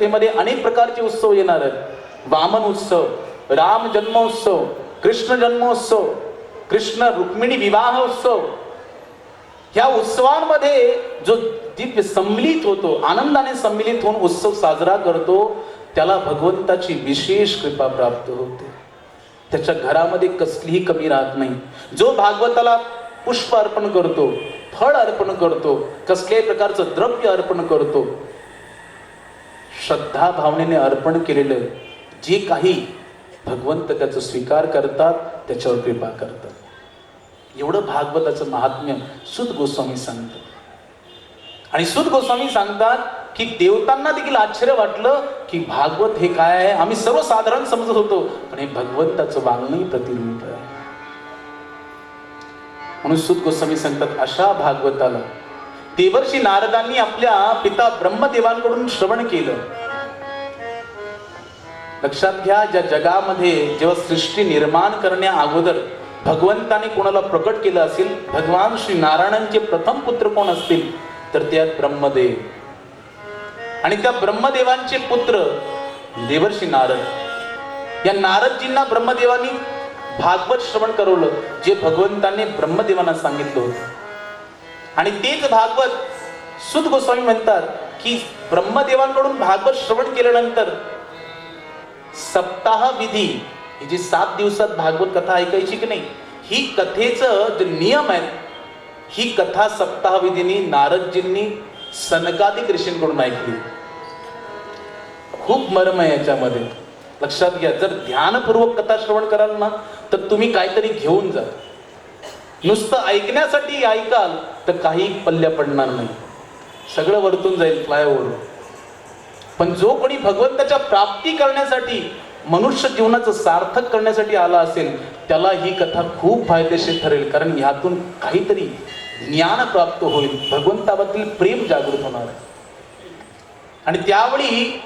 कथेमध्ये अनेक प्रकारचे उत्सव येणार आहेत. वामन उत्सव, राम जन्मोत्सव, कृष्ण जन्मोत्सव, कृष्ण रुक्मिणी विवाह उत्सव. ह्या उत्सवांमध्ये जो दिव्य सम्मिलित होतो, आनंदाने सम्मिलित होऊन उत्सव साजरा करतो, त्याला भगवंताची विशेष कृपा प्राप्त होते. त्याच्या घरामध्ये कसलीही कमी राहत नाही. जो भागवताला पुष्प अर्पण करतो, फळ अर्पण करतो, कसल्याही प्रकारचं द्रव्य अर्पण करतो, श्रद्धा भावनेने अर्पण केलेलं जे काही भगवंत त्याचा स्वीकार करतात, त्याच्यावर कृपा करतात. एवढं भागवताचं महात्म्य सूत गोस्वामी सांगतात. आणि सूत गोस्वामी सांगतात की देवतांना देखील आश्चर्य वाटलं की भागवत हे काय आहे. आम्ही सर्वसाधारण समजत होतो, पण हे भगवंताचं वाङ्मयी प्रतिरूप आहे. म्हणून सूत गोस्वामी सांगतात अशा भागवताला देवर्षी नारदांनी आपल्या पिता ब्रह्मदेवांकडून श्रवण केलं. लक्षात घ्या, ज्या जगामध्ये जेव्हा सृष्टी निर्माण करण्या अगोदर भगवंताने कोणाला प्रकट केलं असेल, भगवान श्री नारायणांचे प्रथम पुत्र कोण असतील तर ते आहेत ब्रह्मदेव. आणि त्या ब्रह्मदेवांचे पुत्र देवर्षी नारद. या नारदजींना ब्रह्मदेवांनी भागवत श्रवण करवलं, जे भगवंताने ब्रह्मदेवांना सांगितलं होतं. आणि तेच भागवत सूत गोस्वामी म्हणतात की ब्रह्मदेवांकडून भागवत श्रवण केल्यानंतर सप्ताह विधी, ही जी 7 दिवसात भागवत कथा ऐकायची की नाही, ही कथेचं जे नियम आहे, ही कथा सप्ताह विधीनी नारदजींनी सनकादिक ऋषींकडून ऐकली. खूप मर्म आहे याच्यामध्ये. लक्षात घ्या, जर ध्यानपूर्वक कथा श्रवण कराल ना तर तुम्ही काहीतरी घेऊन जा. नुसतं ऐकण्यासाठी ऐकाल तर काही पल्ल्या पडणार नाही, सगळं वरतून जाईल फ्लायओव्हर. पण जो कोणी भगवंताच्या प्राप्ती करण्यासाठी, मनुष्य जीवनाचं सार्थक करण्यासाठी आला असेल, त्याला ही कथा खूप फायदेशीर ठरेल. कारण ह्यातून काहीतरी ज्ञान प्राप्त होईल, भगवंताबद्दल प्रेम जागृत होणार आहे. आणि त्यावेळी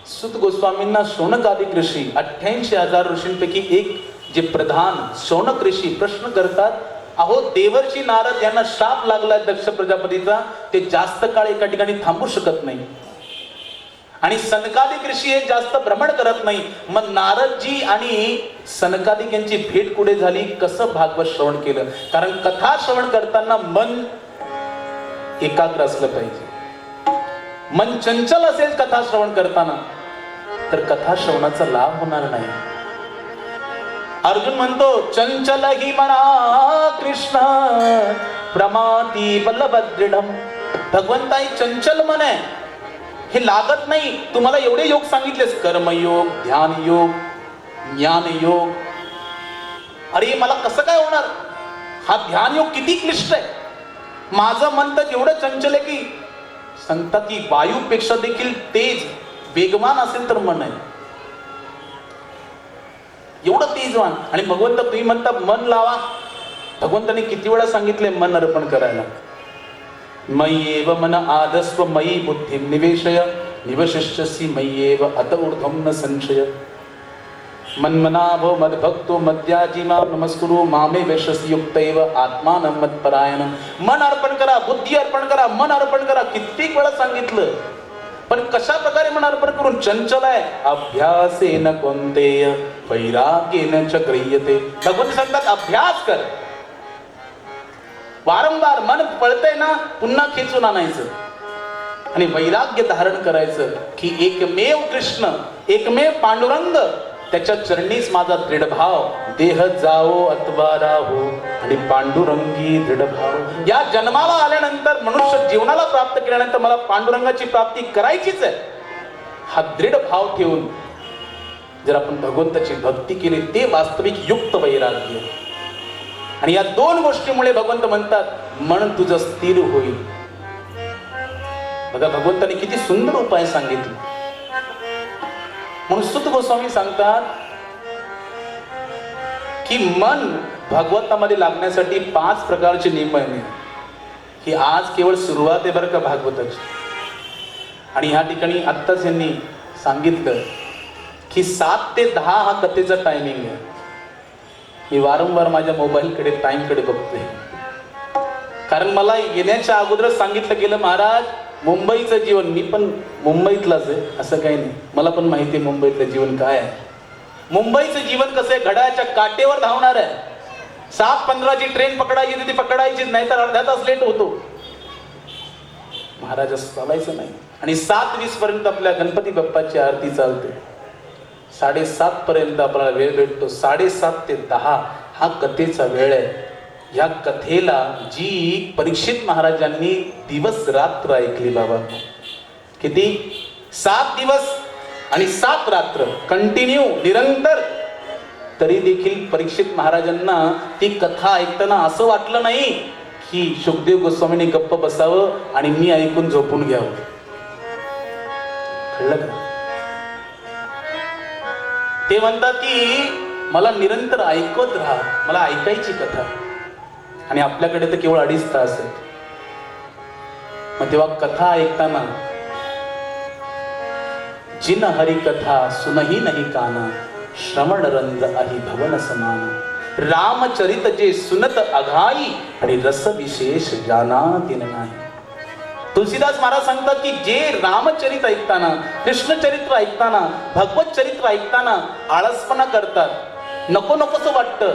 सूत गोस्वामींना शौनकादिक ऋषी, 88,000 ऋषींपैकी एक जे प्रधान शौनक ऋषी प्रश्न करतात, अहो देवर्षी नारद यांना शाप लागलाय दक्ष प्रजापतीचा, ते जास्त काळ एका ठिकाणी थांबू शकत नाही. आणि सनकादिक ऋषी हे जास्त भ्रमण करत नाही. मग नारदजी आणि सनकादिक यांची भेट कुठे झाली, कसं भागवत श्रवण केलं. कारण कथा श्रवण करताना मन एकाग्र असलं पाहिजे. मन चंचल असेल कथा श्रवण करताना तर कथा श्रवणाचा लाभ होणार नाही. अर्जुन म्हणतो चंचल ही मना कृष्ण प्रमाती बलभद्रिढम. भगवंता ही चंचल मन आहे, हे लागत नाही. तुम्हाला एवढे योग सांगितलेस, कर्मयोग, ध्यान योग, ज्ञान योग. अरे मला कसं काय होणार, हा ध्यान योग किती क्लिष्ट आहे. माझं मन तर एवढं चंचल आहे की सांगतात की वायूपेक्षा देखील तेज वेगवान असेल तर मन आहे, एवढं तेजवान. आणि भगवंत तुम्ही म्हणता मन लावा. भगवंताने किती वेळा सांगितले मन अर्पण करायला. मय्येव मन आदस्व मयी बुद्धी निवेशय निवशिष्यसि मय्येव अत ऊर्ध्वं न संशय. मन्मनाभो मद्भक्तो मद्याजी मां नमस्कुरु मामे वैश्यसि युक्तैव आत्मानं मत्परायण. मन अर्पण करा, बुद्धी अर्पण करा, मन अर्पण करा. कित्येक वेळा सांगितलं. पण कशा प्रकारे मन अर्पण करून, चंचल आहे, अभ्यासेन कौन्तेय वैराग्येन च गृह्यते. भगवंत सांगतात अभ्यास कर. वारंवार मन पळतंय ना, पुन्हा खेचून आणायचं आणि वैराग्य धारण करायचं की एकमेव कृष्ण, एकमेव पांडुरंग, त्याच्या चरणीच माझा दृढ भाव. देह जाओ अथवा राहो आणि पांडुरंगी दृढ भाव. या जन्माला आल्यानंतर, मनुष्य जीवनाला प्राप्त केल्यानंतर मला पांडुरंगाची प्राप्ती करायचीच आहे, हा दृढ भाव ठेवून जर आपण भगवंताची भक्ती केली, ते वास्तविक युक्त वैराग्य. आणि या 2 गोष्टीमुळे भगवंत म्हणतात मन तुझं स्थिर होईल. बघा भगवंताने किती सुंदर उपाय सांगितले. म्हणून सूत गोस्वामी सांगतात की मन भागवतामध्ये लागण्यासाठी 5 प्रकारचे नियम आहेत. ही आज केवळ सुरुवात आहे बरं का भागवताची. आणि ह्या ठिकाणी आत्ताच यांनी सांगितलं की 7 ते 10 हा कथेचा टायमिंग आहे. मी वारंवार माझ्या मोबाईलकडे, टाइमकडे बघतोय. कारण मला येण्याच्या अगोदरच सांगितलं गेलं, महाराज मुंबईचं जीवन, मी पण मुंबईतलाच आहे असं काही नाही, मला पण माहिती आहे मुंबईतलं जीवन काय आहे. मुंबईचं जीवन कसं आहे, घड्याळाच्या काटेवर धावणार आहे. 7:15ची ट्रेन पकडायची ती पकडायची, नाही तर अर्धा तास लेट होतो. महाराज असं चालायचं नाही. आणि 7:20 पर्यंत आपल्या गणपती बाप्पाची आरती चालते. 7:30 पर्यंत आपल्याला वेळ भेटतो. 7:30 ते 10 हा कथेचा वेळ आहे. या कथेला जी परीक्षित महाराजांनी दिवस रात्र ऐकली बाबा. किती? 7 दिवस आणि 7 रात्र कंटिन्यू, निरंतर. तरी देखील परीक्षित महाराजांना ती कथा ऐकताना असं वाटलं नाही की शुकदेव गोस्वामींनी गप्प बसावं आणि मी ऐकून झोपून घ्यावं. कळलं का? ते म्हणतात की मला निरंतर ऐकत राहा, मला ऐकायची कथा. आणि आपल्याकडे तर केवळ 2.5 तास आहे. मग तेव्हा कथा ऐकताना जिन हरी कथा सुनही नाही काना, श्रवण रंग अहि भवन समान. रामचरित जे सुनत अघाई, आणि रस विशेष जाना दिन नाही. तुलसीदास महाराज सांगतात की जे रामचरित ऐकताना, कृष्णचरित्र ऐकताना, भगवत चरित्र ऐकताना आळसपणा करतात, नको नकोसं वाटतं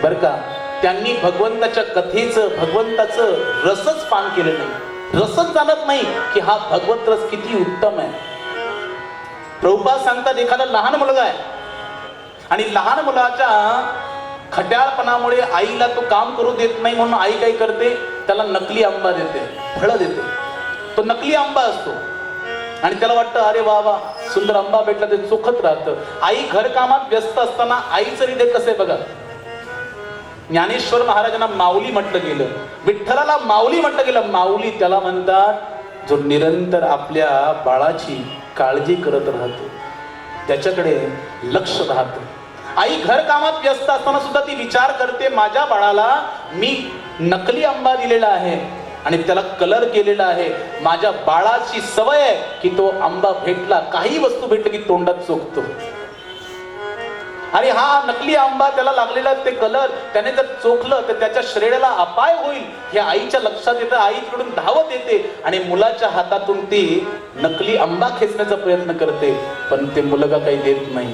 बर का, त्यांनी भगवंताच्या कथेचं, भगवंताचं रसच पान केलं नाही. रसच जाणत नाही की हा भगवत रस किती उत्तम आहे. प्रभुपाद सांगतात एखादा लहान मुलगा आहे आणि लहान मुलाच्या खट्याळपणामुळे आईला तो काम करू देत नाही, म्हणून आई काय करते, त्याला नकली आंबा देते, फळं देते. तो नकली आंबा असतो आणि त्याला वाटतं अरे वा वा सुंदर आंबा भेटला, ते चोखत राहतं. आई घरकामात व्यस्त असताना आईचं हृदय कसं आहे बघा. ज्ञानेश्वर महाराजांना माऊली म्हटलं गेलं, विठ्ठलाला माऊली म्हटलं गेलं. माऊली त्याला म्हणतात जो निरंतर आपल्या बाळाची काळजी करत राहतो, त्याच्याकडे लक्ष राहतं. आई घर कामात व्यस्त असताना सुद्धा ती विचार करते माझ्या बाळाला मी नकली आंबा दिलेला आहे आणि त्याला कलर केलेला आहे. माझ्या बाळाची सवय आहे की तो आंबा भेटला, काही वस्तू भेटली की तोंडात चोखतो. आणि हा नकली आंबा त्याला लागलेला ते कलर त्याने जर चोखलं तर त्याच्या शरीराला अपाय होईल हे आईच्या लक्षात येतं. आई तिकडून धावत येते आणि मुलाच्या हातातून ती नकली आंबा खेचण्याचा प्रयत्न करते, पण ते मुलगा काही देत नाही,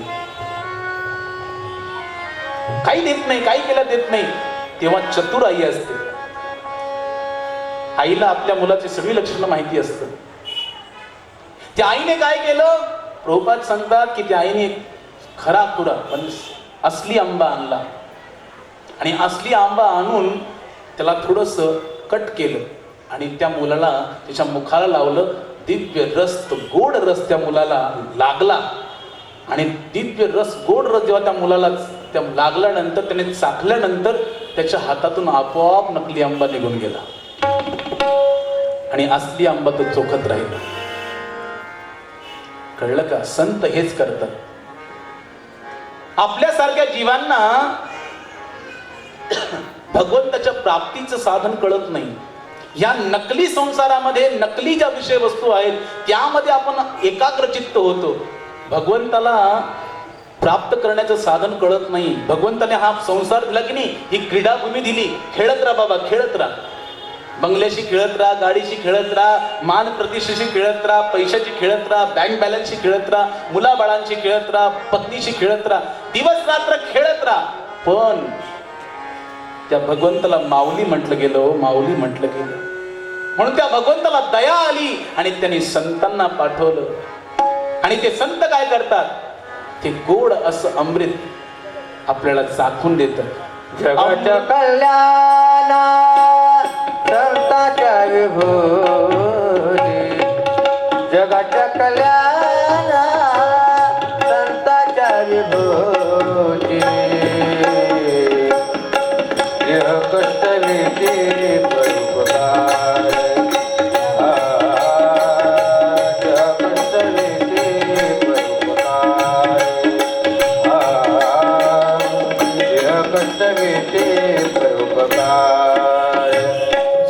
काही देत नाही, काही केलं देत नाही. तेव्हा चतुर आई असते. आईला आपल्या मुलाची सगळी लक्षणं माहिती असतं. त्या आईने काय केलं, प्रभुपाद सांगतात की त्या आईने खरा खुरा पण असली आंबा आणला आणि असली आंबा आणून त्याला थोडस कट केलं आणि त्या मुलाला त्याच्या मुखाला लावलं. दिव्य रस, गोड रस त्या मुलाला लागला आणि दिव्य रस, गोड रस जेव्हा त्या मुलाला त्या लागल्यानंतर त्याने चाखल्यानंतर त्याच्या हातातून आपोआप नकली आंबा निघून गेला आणि असली आंबा तो चोखत राहिला. कळलं का? संत हेच करतात. आपल्यासारख्या जीवांना भगवंताच्या प्राप्तीचं साधन कळत नाही. या नकली संसारामध्ये नकली ज्या विषय वस्तू आहेत त्यामध्ये आपण एकाग्रचित्त होतो. भगवंताला प्राप्त करण्याचं साधन कळत नाही. भगवंताने हा संसार दिला की नाही, ही क्रीडाभूमी दिली, खेळत राहा बाबा, खेळत राहा. बंगल्याशी खेळत राहा, गाडीशी खेळत राहा, मान प्रतिष्ठेशी खेळत राहा, पैशाची खेळत राहा, बँक बॅलन्सशी खेळत राहा, मुलाबाळांशी खेळत राहा, पत्नीशी खेळत राहा, दिवस रात्र खेळत राहा. पण त्या भगवंताला माऊली म्हटलं गेलं, माऊली म्हटलं गेलं. म्हणून त्या भगवंताला दया आली आणि त्यांनी संतांना पाठवलं. आणि ते संत काय करतात, ते गोड असं अमृत आपल्याला चाखून देतात. जगाच्या कल्याणा संताच्या विभूती, जगाच्या कल्याणा संताच्या विभूती. यह कष्ट वेचे परोपकार, यह कष्ट वेचे परोपकार, यह कष्ट वेचे परोपकार.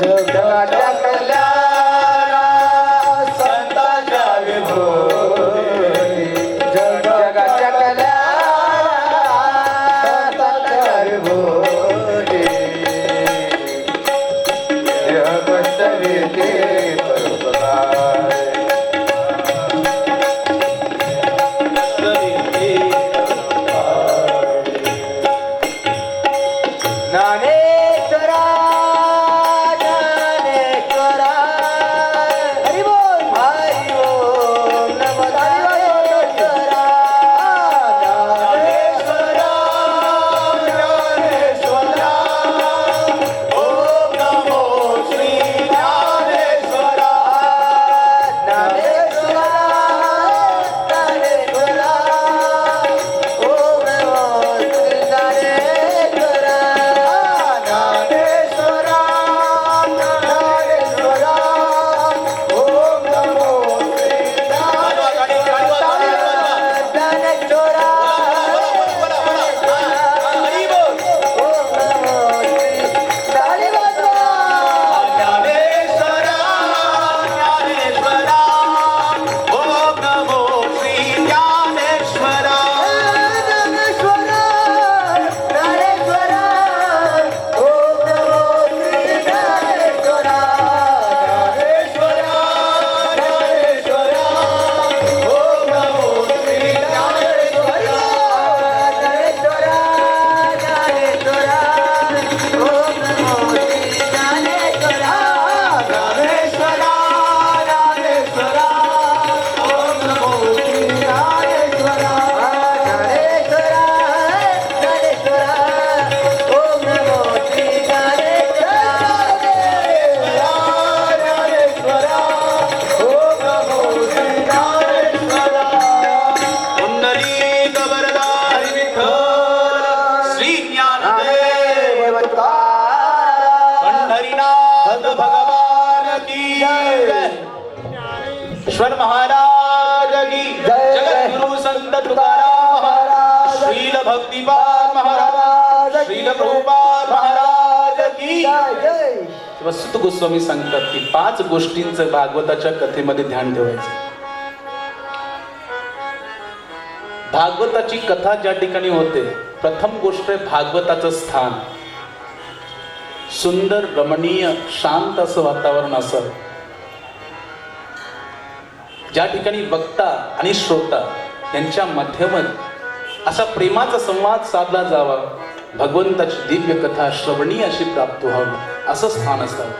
जगाच्या कल्याणा संताच्या विभूती, महाराज की जय. जगद्गुरु संत तुकाराम महाराज, श्रील भक्तिपाद महाराज, श्रील प्रभुपाद महाराज की जय. वसुत गोस्वामी सांगतात की 5 गोष्टींचं भागवताच्या कथेमध्ये ध्यान ठेवायचं. भागवताची कथा ज्या ठिकाणी होते, प्रथम गोष्ट आहे भागवताचं स्थान. सुंदर रमणीय शांत असं वातावरण असावं, ज्या ठिकाणी वक्ता आणि श्रोता यांच्या मध्यमध्ये असा प्रेमाचा संवाद साधला जावा, भगवंताची दिव्य कथा श्रवणीय अशी प्राप्त व्हावी, असं स्थान असावं.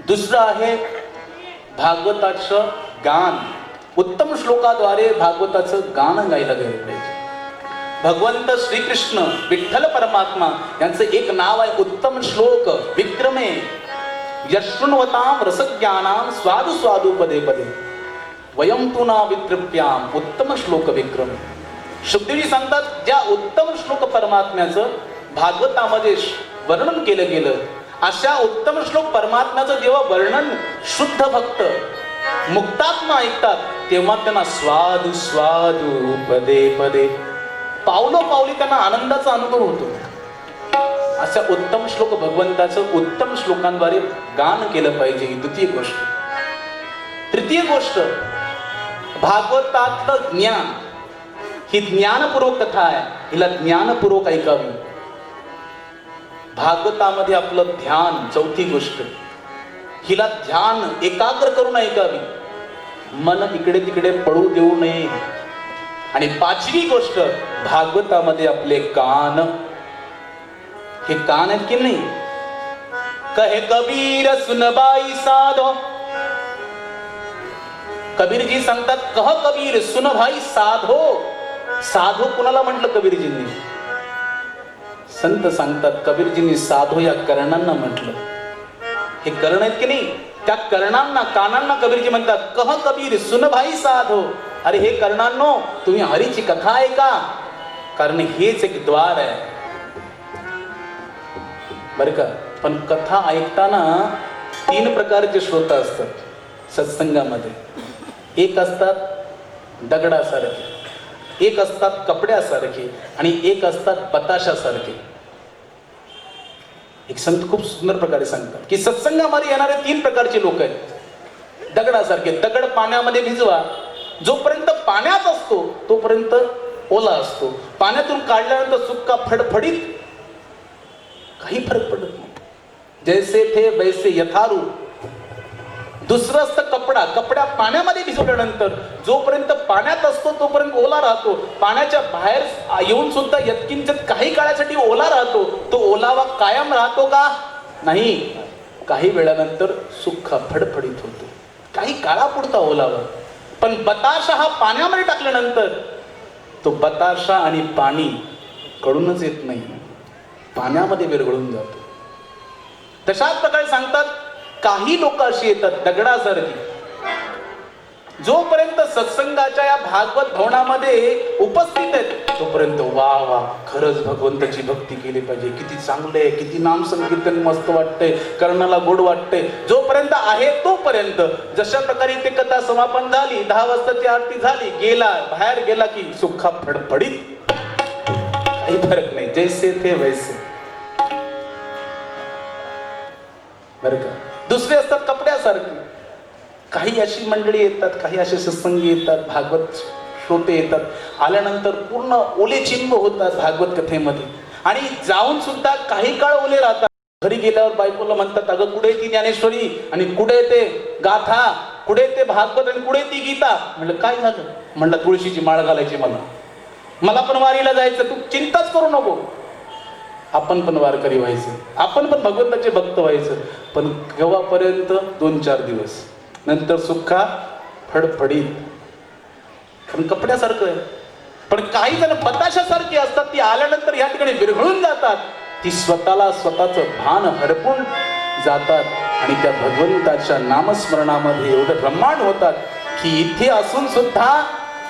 दुसरं आहे भागवताचं गान. उत्तम श्लोकाद्वारे भागवताचं गाणं गायला गेलं पाहिजे. भगवंत श्रीकृष्ण विठ्ठल परमात्मा यांचं एक नाव आहे उत्तम श्लोक विक्रमे यशृण्वतां रसज्ञानां स्वादु स्वादु पदे पदे वयं तु ना वितृप्याम उत्तम श्लोक विक्रमे. शुकदेवजी सांगतात, ज्या उत्तम श्लोक परमात्म्याचं भागवतामध्ये वर्णन केलं गेलं, अशा उत्तम श्लोक परमात्म्याचं जेव्हा वर्णन शुद्ध भक्त मुक्तात्मा ऐकतात, तेव्हा त्यांना स्वादु स्वादु पदे पदे पावलोपावली त्यांना आनंदाचा अनुभव होतो. अशा उत्तम श्लोक भगवंताचं उत्तम श्लोकांद्वारे गान केलं पाहिजे, ही द्वितीय गोष्ट. तृतीय गोष्ट, भागवतातलं ज्ञान. ही ज्ञानपूर्वक कथा आहे, हिला ज्ञानपूर्वक ऐकावी. भागवतामध्ये आपलं ध्यान. चौथी गोष्ट, हिला ध्यान एकाग्र करून ऐकावी, मन इकडे तिकडे पडू देऊ नये. आणि 5वी गोष्ट, भागवतामध्ये आपले कान. हे कान आहेत की नाही, कहे कबीर सुनबाई साधो. कबीरजी सांगतात, कह कबीर सुन भाई साधो. साधो कुणाला म्हटलं कबीरजींनी? संत सांगतात, कबीरजींनी साधो या कर्णांना म्हटलं. हे कर्ण आहेत की नाही, त्या कर्णांना, कानांना कबीरजी म्हणतात, कह कबीर सुन भाई साधो. अरे हे कर्णांनो, तुम्ही हरीची कथा ऐका, कारण हेच एक द्वार आहे बर का. पण कथा ऐकताना 3 प्रकारचे श्रोता असतात सत्संगामध्ये. एक असतात दगडासारखे, एक असतात कपड्यासारखे, आणि एक असतात बताशासारखे. एक संत खूप सुंदर प्रकारे सांगतात की सत्संगामध्ये येणारे 3 प्रकारचे लोक आहेत. दगडासारखे, दगड पाण्यामध्ये भिजवा, जोपर्यंत पाण्यात असतो तोपर्यंत ओला असतो, पाण्यातून काढल्यानंतर सुक्का फडफडीत, काही फरक पडत नाही. जैसे थे वैसे यथारू. दुसरं असतं कपडा. कपड्या पाण्यामध्ये भिजवल्यानंतर जोपर्यंत पाण्यात असतो तोपर्यंत ओला राहतो, पाण्याच्या बाहेर येऊन सुद्धा यत्किंचित काही काळासाठी ओला राहतो. तो ओलावा कायम राहतो का? नाही, काही वेळानंतर सुक्का फडफडीत होतो, काही काळापुरता ओलावा. पण बताशा हा पाण्यामध्ये टाकल्यानंतर तो बताशा आणि पाणी कडूनच येत नाही, पाण्यामध्ये विरघळून जातो. तशाच प्रकारे सांगतात, काही लोक अशी येतात दगडासारखी, जोपर्यंत सत्संगाच्या या भागवत भवनामध्ये उपस्थित आहेत तोपर्यंत वा वा, खरंच भगवंताची भक्ती केली पाहिजे, किती चांगले आहे, किती नाम संकीर्तन मस्त वाटतंय, कर्णाला गोड वाटतंय. जोपर्यंत आहे तोपर्यंत. जशा प्रकारे ते कथा समापन झाली, 10 वाजताची आरती झाली, गेला, बाहेर गेला की सुखा फडफडीत, काही फरक नाही, जैसे थे वैसे बरं का. दुसरे असतात कपड्यासारखे. काही अशी मंडळी येतात, काही असे सत्संगी येतात, भागवत श्रोते येतात, आल्यानंतर पूर्ण ओले चिंब होतात भागवत कथेमध्ये, आणि जाऊन सुद्धा काही काळ ओले राहतात. घरी गेल्यावर बायकोला म्हणतात, अगं कुठे ती ज्ञानेश्वरी, आणि कुठे ते गाथा, कुठे ते भागवत, आणि कुठे ती गीता. म्हणलं काय झालं? म्हणलं तुळशीची माळ घालायची, मला पण वारीला जायचं, तू चिंताच करू नको. आपण पण वारकरी व्हायचं, आपण पण भगवंताचे भक्त व्हायचं, पण केव्हापर्यंत? 2-4 दिवस, नंतर सुखा फडफडीत. कारण कपड्यासारखं आहे. पण काही जण बताशासारखी असतात, ती आल्यानंतर या ठिकाणी विरघळून जातात, ती स्वतःचं भान हरपून जातात, आणि त्या भगवंताच्या नामस्मरणामध्ये एवढं रममाण होतात की इथे असून सुद्धा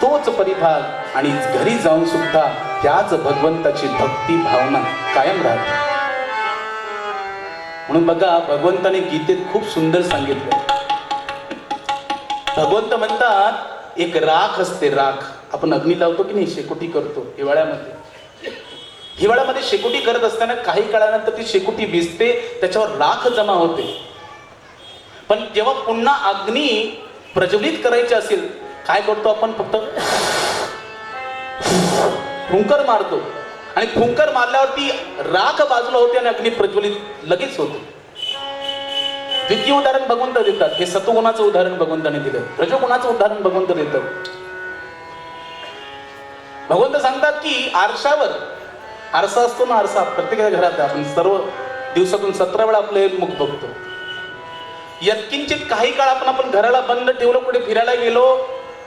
तोच परिभाग, आणि घरी जाऊन सुद्धा त्याच भगवंताची भक्ती भावना कायम राहते. म्हणून बघा, भगवंताने गीतेत खूप सुंदर सांगितलं, भगवंत म्हणतात एक राख असते, राख. आपण अग्नी लावतो की नाही, शेकोटी करतो हिवाळ्यामध्ये शेकोटी करत असताना काही काळानंतर ती शेकोटी भिजते, त्याच्यावर राख जमा होते. पण जेव्हा पुन्हा अग्नी प्रज्वलित करायची असेल, काय करतो आपण? फक्त फुंकर मारतो आणि फुंकर मारल्यावरती राख बाजूला होते आणि अग्नी प्रज्वलित लगेच होतो. द्वितीय उदाहरण भगवंत देतात. हे सत्वगुणाचं उदाहरण भगवंताने दिलं, रजोगुणाचं उदाहरण भगवंत देतात. भगवंत सांगतात की आरशावर, आरसा असतो ना, आरसा प्रत्येकाच्या घरात आपण सर्व दिवसातून 17 वेळा आपलं मुख बघतो. यत्किंचित काही काळ आपण घराला बंद ठेवलं, कुठे फिरायला गेलो,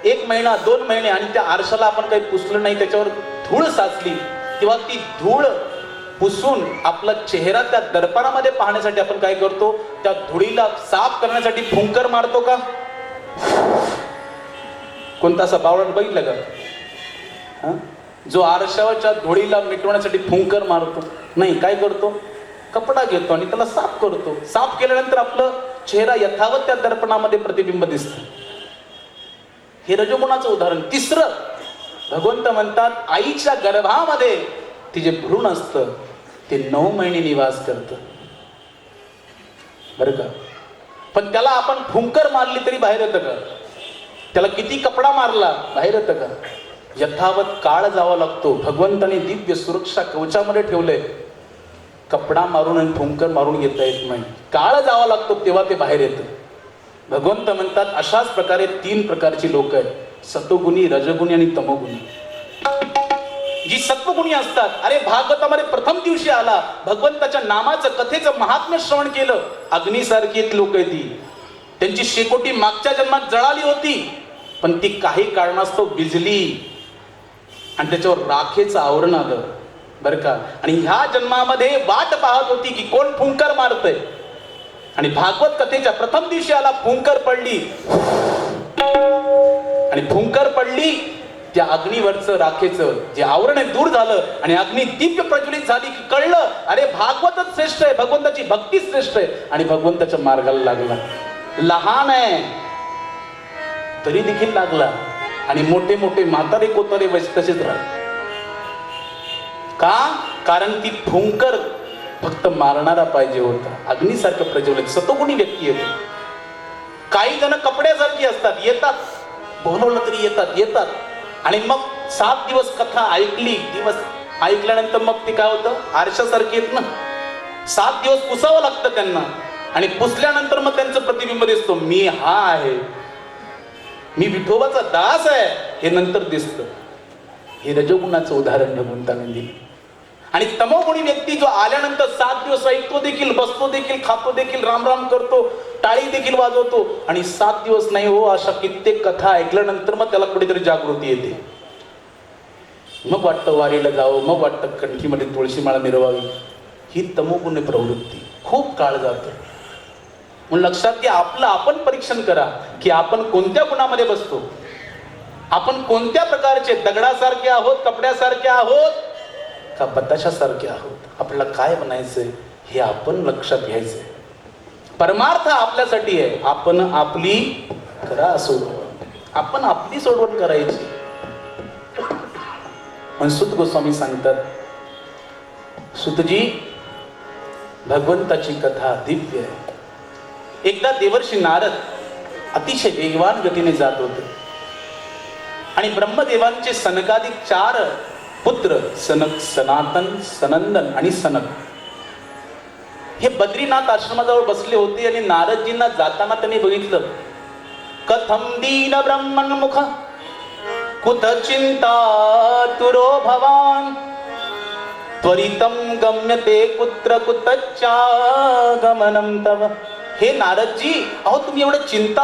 1 महिना 2 महिने, आणि त्या आरशाला आपण काही पुसलं नाही, त्याच्यावर धूळ साचली, तेव्हा ती धूळ पुसून आपला चेहरा त्या दर्पणामध्ये पाहण्यासाठी आपण काय करतो? त्या धुळीला साफ करण्यासाठी फुंकर मारतो का? कोणता असा बावळट बघितलं का जो आरशावरच्या धुळीला मिटवण्यासाठी फुंकर मारतो? नाही. काय करतो? कपडा घेतो आणि त्याला साफ करतो. साफ केल्यानंतर आपलं चेहरा यथावत त्या दर्पणामध्ये प्रतिबिंब दिसतं. हे रजोगुणाचं उदाहरण. तिसरं, भगवंत म्हणतात आईच्या गर्भामध्ये ती जे भ्रूण असतं ते 9 महिने निवास करतं, बरं का. पण त्याला आपण फुंकर मारली तरी बाहेर येतं का? त्याला किती कपडा मारला, बाहेर येतं का? यथावत काळ जावा लागतो. भगवंताने दिव्य सुरक्षा कवचामध्ये ठेवलंय. कपडा मारून आणि फुंकर मारून येता येत नाही, काळ जावा लागतो, तेव्हा ते बाहेर येतं. भगवंत म्हणतात अशाच प्रकारे 3 प्रकारची लोक आहेत, सत्वगुणी, रजगुणी आणि तमोगुणी. जी सत्वगुणी असतात, अरे भागवतामध्ये प्रथम दिवशी आला, भगवंताच्या नामाचं कथेचं महात्म्य श्रवण केलं, अग्नीसारखी लोक आहेत ती. त्यांची शेकोटी मागच्या जन्मात जळाली होती, पण ती काही कारणास्तव भिजली आणि त्याच्यावर राखेचं आवरण आलं, बरं का. आणि ह्या जन्मामध्ये वाट पाहत होती की कोण फुंकर मारतय. आणि भागवत कथेच्या प्रथम दिवशी आला, फुंकर पडली, आणि फुंकर पडली, त्या अग्नीवरचं राखेचं जे आवरण आहे दूर झालं आणि अग्नी दिव्य प्रज्वलित झाली की कळलं, अरे भागवतच श्रेष्ठ आहे, भगवंताची भक्ती श्रेष्ठ आहे. आणि भगवंताच्या मार्गाला लागला. लहान आहे तरी देखील लागला. आणि मोठे मोठे म्हातारे कोतारे वैसे तसेच राहिले. का? कारण ती फुंकर फक्त मारणारा पाहिजे होता, अग्नीसारखं प्रज्वलित सतोगुणी व्यक्ती येते. काही जण कपड्यासारखी असतात, येतात, बोलवलं तरी येतात. आणि मग 7 दिवस कथा ऐकली, दिवस ऐकल्यानंतर मग ते काय होतं, आरशासारखी येत ना. 7 दिवस पुसावं लागतं त्यांना, आणि पुसल्यानंतर मग त्यांचं प्रतिबिंब दिसतो, मी हा आहे, मी विठोबाचा दास आहे, हे नंतर दिसतं. हे रजोगुणाचं उदाहरण भगवंताने दिलं. आणि तमोगुणी व्यक्ती जो आल्यानंतर 7 दिवस ऐकतो देखील, बसतो देखील, खातो देखील, रामराम करतो, टाळी देखील वाजवतो, आणि 7 दिवस नाही हो, अशा कित्येक कथा ऐकल्यानंतर मग त्याला कुठेतरी जागृती येते. मग वाटतं वारीला जावं, मग वाटतं कंठीमध्ये तुळशीमाळा मिरवावी. ही तमोगुणी प्रवृत्ती खूप काळ जातो. म्हणून लक्षात घ्या, आपलं आपण परीक्षण करा की आपण कोणत्या गुणामध्ये बसतो. आपण कोणत्या प्रकारचे, दगडासारखे आहोत, कपड्यासारखे आहोत का बताशासारखे आहोत. आपल्याला काय बनायचंय हे आपण लक्षात घ्यायचंय. परमार्थ आपल्यासाठी आहे, आपण आपली करा सोडवण, आपण आपली सोडवण करायची. मनसुत गोस्वामी सांगतात, सुतजी भगवंताची कथा दिव्य आहे. एकदा देवर्षी नारद अतिशय वेगवान गतीने जात होते आणि ब्रह्मदेवांचे सनकाधिक 4 पुत्र, सनक, सनातन, सनंदन आणि सनक, हे बद्रीनाथ आश्रमाजवळ बसले होते. आणि नारदजींना जाताना त्यांनी बघितलं, कथम दीन ब्रह्मन्मुख कुत चिंता तुरो भवान त्वरितम गम्यते कुत्र कुतच्चागमनम तव. हे नारदजी, अहो तुम्ही एवढं चिंता